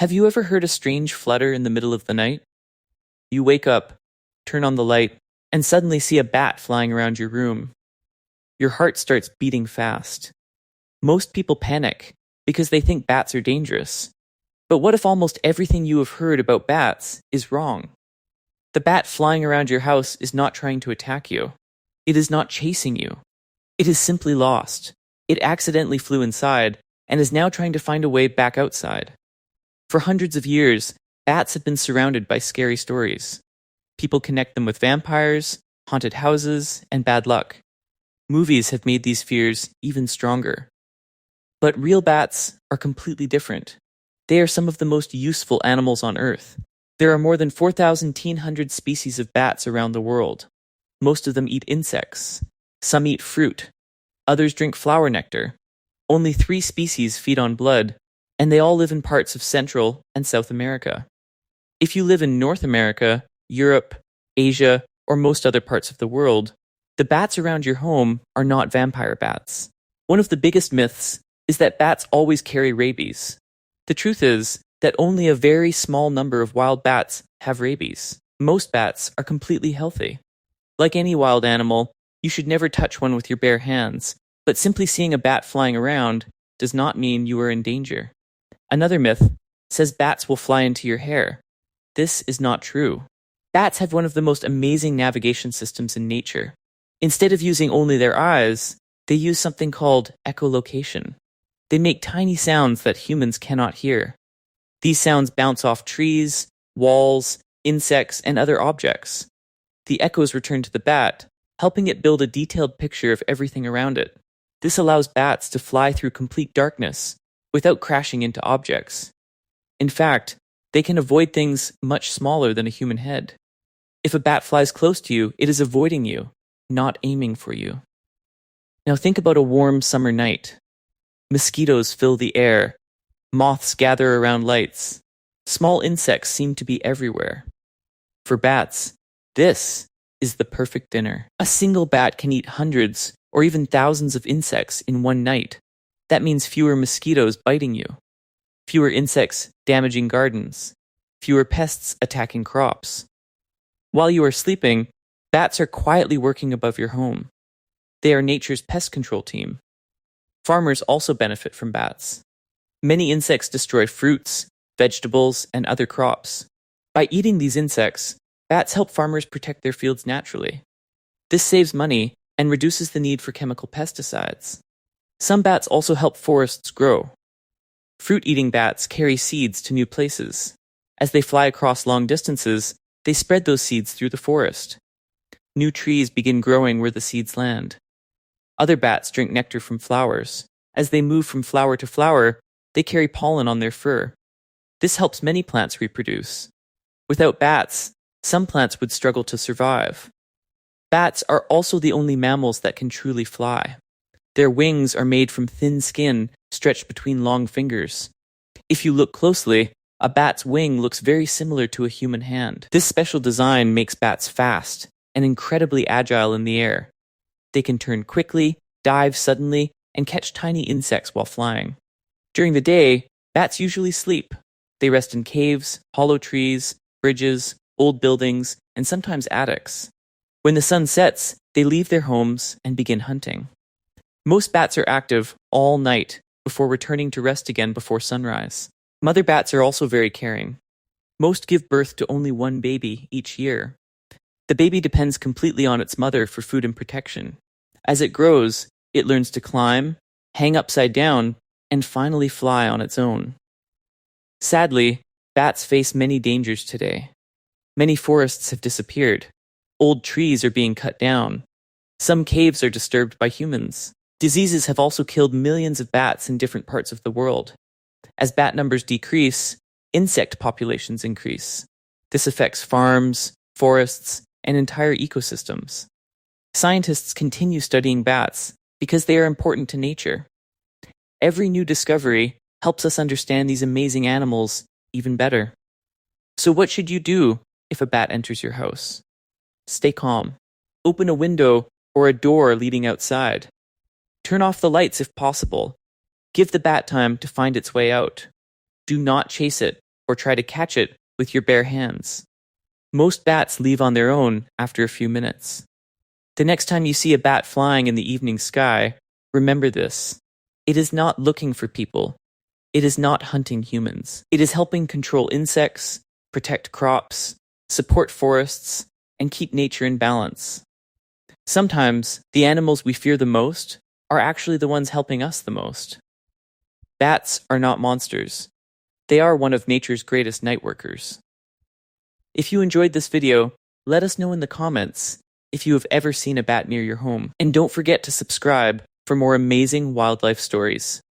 Have you ever heard a strange flutter in the middle of the night? You wake up, turn on the light, and suddenly see a bat flying around your room. Your heart starts beating fast. Most people panic because they think bats are dangerous. But what if almost everything you have heard about bats is wrong? The bat flying around your house is not trying to attack you. It is not chasing you. It is simply lost. It accidentally flew inside and is now trying to find a way back outside. For hundreds of years, bats have been surrounded by scary stories. People connect them with vampires, haunted houses, and bad luck. Movies have made these fears even stronger. But real bats are completely different. They are some of the most useful animals on Earth. There are more than 4,100 species of bats around the world. Most of them eat insects. Some eat fruit. Others drink flower nectar. Only 3 species feed on blood, and they all live in parts of Central and South America. If you live in North America, Europe, Asia, or most other parts of the world, the bats around your home are not vampire bats. One of the biggest myths is that bats always carry rabies. The truth is that only a very small number of wild bats have rabies. Most bats are completely healthy. Like any wild animal, you should never touch one with your bare hands, but simply seeing a bat flying around does not mean you are in danger. Another myth says bats will fly into your hair. This is not true. Bats have one of the most amazing navigation systems in nature. Instead of using only their eyes, they use something called echolocation. They make tiny sounds that humans cannot hear. These sounds bounce off trees, walls, insects, and other objects. The echoes return to the bat, helping it build a detailed picture of everything around it. This allows bats to fly through complete darkness without crashing into objects. In fact, they can avoid things much smaller than a human head. If a bat flies close to you, it is avoiding you, not aiming for you. Now think about a warm summer night. Mosquitoes fill the air. Moths gather around lights. Small insects seem to be everywhere. For bats, this is the perfect dinner. A single bat can eat hundreds or even thousands of insects in one night. That means fewer mosquitoes biting you, fewer insects damaging gardens, fewer pests attacking crops. While you are sleeping, bats are quietly working above your home. They are nature's pest control team. Farmers also benefit from bats. Many insects destroy fruits, vegetables, and other crops. By eating these insects, bats help farmers protect their fields naturally. This saves money and reduces the need for chemical pesticides. Some bats also help forests grow. Fruit-eating bats carry seeds to new places. As they fly across long distances, they spread those seeds through the forest. New trees begin growing where the seeds land. Other bats drink nectar from flowers. As they move from flower to flower, they carry pollen on their fur. This helps many plants reproduce. Without bats, some plants would struggle to survive. Bats are also the only mammals that can truly fly. Their wings are made from thin skin stretched between long fingers. If you look closely, a bat's wing looks very similar to a human hand. This special design makes bats fast and incredibly agile in the air. They can turn quickly, dive suddenly, and catch tiny insects while flying. During the day, bats usually sleep. They rest in caves, hollow trees, bridges, old buildings, and sometimes attics. When the sun sets, they leave their homes and begin hunting. Most bats are active all night before returning to rest again before sunrise. Mother bats are also very caring. Most give birth to only one baby each year. The baby depends completely on its mother for food and protection. As it grows, it learns to climb, hang upside down, and finally fly on its own. Sadly, bats face many dangers today. Many forests have disappeared. Old trees are being cut down. Some caves are disturbed by humans. Diseases have also killed millions of bats in different parts of the world. As bat numbers decrease, insect populations increase. This affects farms, forests, and entire ecosystems. Scientists continue studying bats because they are important to nature. Every new discovery helps us understand these amazing animals even better. So what should you do if a bat enters your house? Stay calm. Open a window or a door leading outside. Turn off the lights if possible. Give the bat time to find its way out. Do not chase it or try to catch it with your bare hands. Most bats leave on their own after a few minutes. The next time you see a bat flying in the evening sky, remember this. It is not looking for people. It is not hunting humans. It is helping control insects, protect crops, support forests, and keep nature in balance. Sometimes, the animals we fear the most are actually the ones helping us the most. Bats are not monsters. They are one of nature's greatest night workers. If you enjoyed this video, let us know in the comments if you have ever seen a bat near your home. And don't forget to subscribe for more amazing wildlife stories.